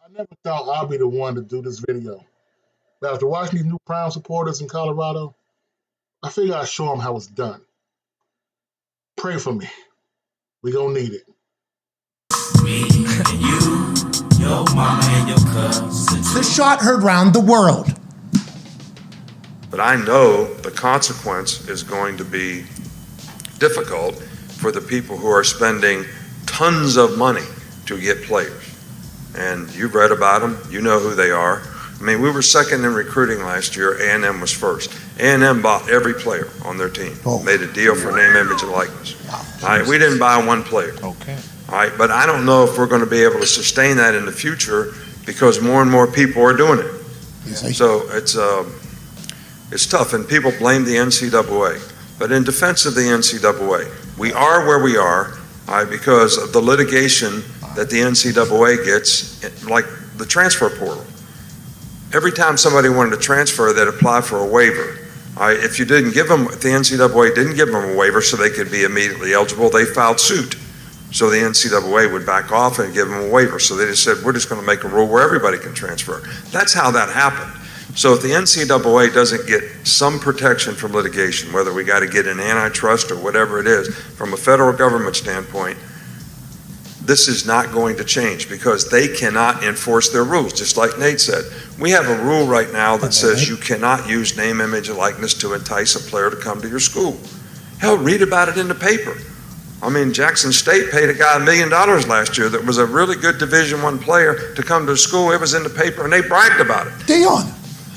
I never thought I'd be the one to do this video. But after watching these new Prime supporters in Colorado, I figured I'd show them how it's done. Pray for me. We gonna need it. Me and you, your mama and your cousin. The shot heard round the world. But I know the consequence is going to be difficult for the people who are spending tons of money to get players. And you've read about them, you know who they are. I mean, we were second in recruiting last year, A&M was first. A&M bought every player on their team, made a deal for name, image, and likeness. All right, we didn't buy one player. Okay. All right, but I don't know if we're going to be able to sustain that in the future because more and more people are doing it. So it's tough, and people blame the NCAA. But in defense of the NCAA, we are where we are because of the litigation that the NCAA gets, like the transfer portal. Every time somebody wanted to transfer, they'd apply for a waiver. If you didn't give them, the NCAA didn't give them a waiver so they could be immediately eligible, they filed suit. So the NCAA would back off and give them a waiver. So they just said, we're just going to make a rule where everybody can transfer. That's how that happened. So if the NCAA doesn't get some protection from litigation, whether we got to get an antitrust or whatever it is, from a federal government standpoint, this is not going to change because they cannot enforce their rules. Just like Nate said, we have a rule right now that says you cannot use name, image, and likeness to entice a player to come to your school. Hell, read about it in the paper. I mean, Jackson State paid a guy $1 million last year that was a really good Division I player to come to the school. It was in the paper, and they bragged about it. Deion.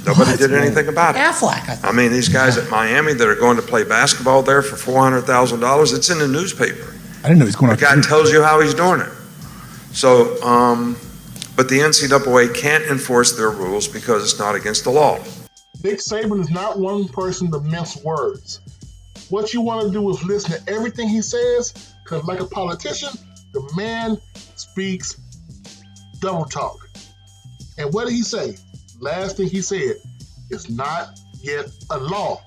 Nobody did anything about it. Affleck. I mean, these guys at Miami that are going to play basketball there for $400,000, it's in the newspaper. I didn't know he was going The guy tells you how he's doing it. So, but the NCAA can't enforce their rules because it's not against the law. Nick Saban is not one person to mince words. What you want to do is listen to everything he says, because like a politician, the man speaks double talk. And what did he say? Last thing he said, it's not yet a law.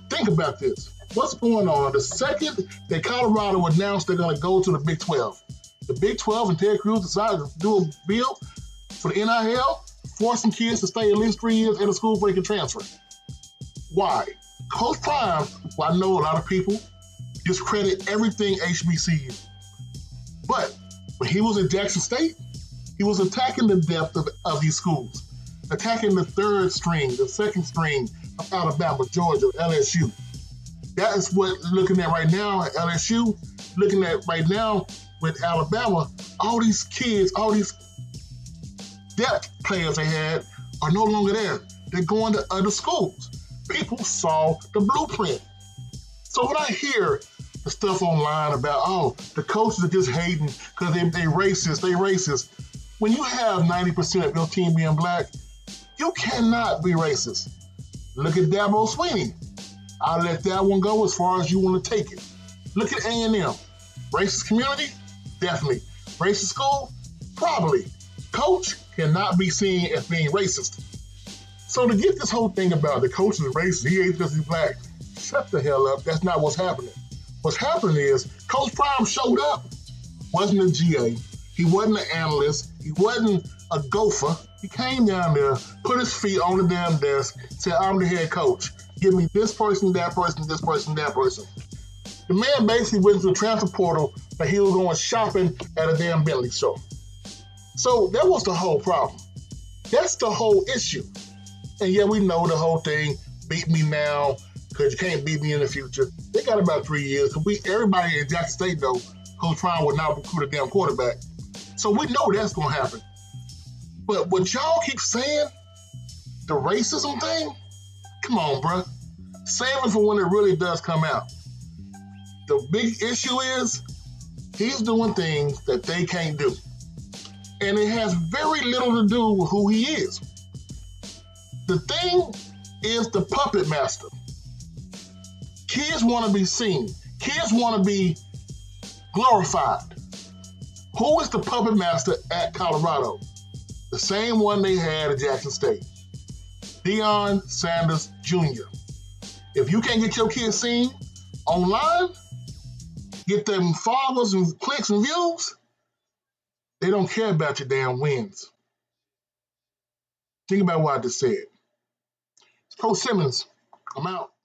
Think about this. What's going on? The second that Colorado announced they're going to go to the Big 12, the Big 12 and Ted Cruz decided to do a bill for the NIL, forcing kids to stay at least 3 years in the school before they can transfer. Why? Coach Prime, well, I know a lot of people discredit everything HBCU. But when he was at Jackson State, he was attacking the depth of these schools, attacking the third string, the second string of Alabama, Georgia, LSU. That is what looking at right now at LSU, looking at right now with Alabama, all these kids, all these depth players they had are no longer there. They're going to other schools. People saw the blueprint. So when I hear the stuff online about, the coaches are just hating because they racist. When you have 90% of your team being black, you cannot be racist. Look at Dabo Swinney. I'll let that one go as far as you want to take it. Look at A&M. Racist community? Definitely. Racist school? Probably. Coach cannot be seen as being racist. So to get this whole thing about the coach is racist, he hates because he's black, shut the hell up. That's not what's happening. What's happening is Coach Prime showed up. Wasn't a GA. He wasn't an analyst. He wasn't a gopher. He came down there, put his feet on the damn desk, said, I'm the head coach. Give me this person, that person, this person, that person. The man basically went to the transfer portal, but he was going shopping at a damn Bentley store. So that was the whole problem. That's the whole issue. And yeah, we know the whole thing, beat me now, because you can't beat me in the future. They got about 3 years. Everybody in Jackson State, though, Coach Prime would not recruit a damn quarterback. So we know that's going to happen. But what y'all keep saying, the racism thing, come on, bruh. Save it for when it really does come out. The big issue is he's doing things that they can't do. And it has very little to do with who he is. The thing is the puppet master. Kids want to be seen. Kids want to be glorified. Who is the puppet master at Colorado? The same one they had at Jackson State. Deion Sanders Jr. If you can't get your kids seen online, get them followers and clicks and views, They don't care about your damn wins. Think about what I just said. It's Coach Simmons. I'm out.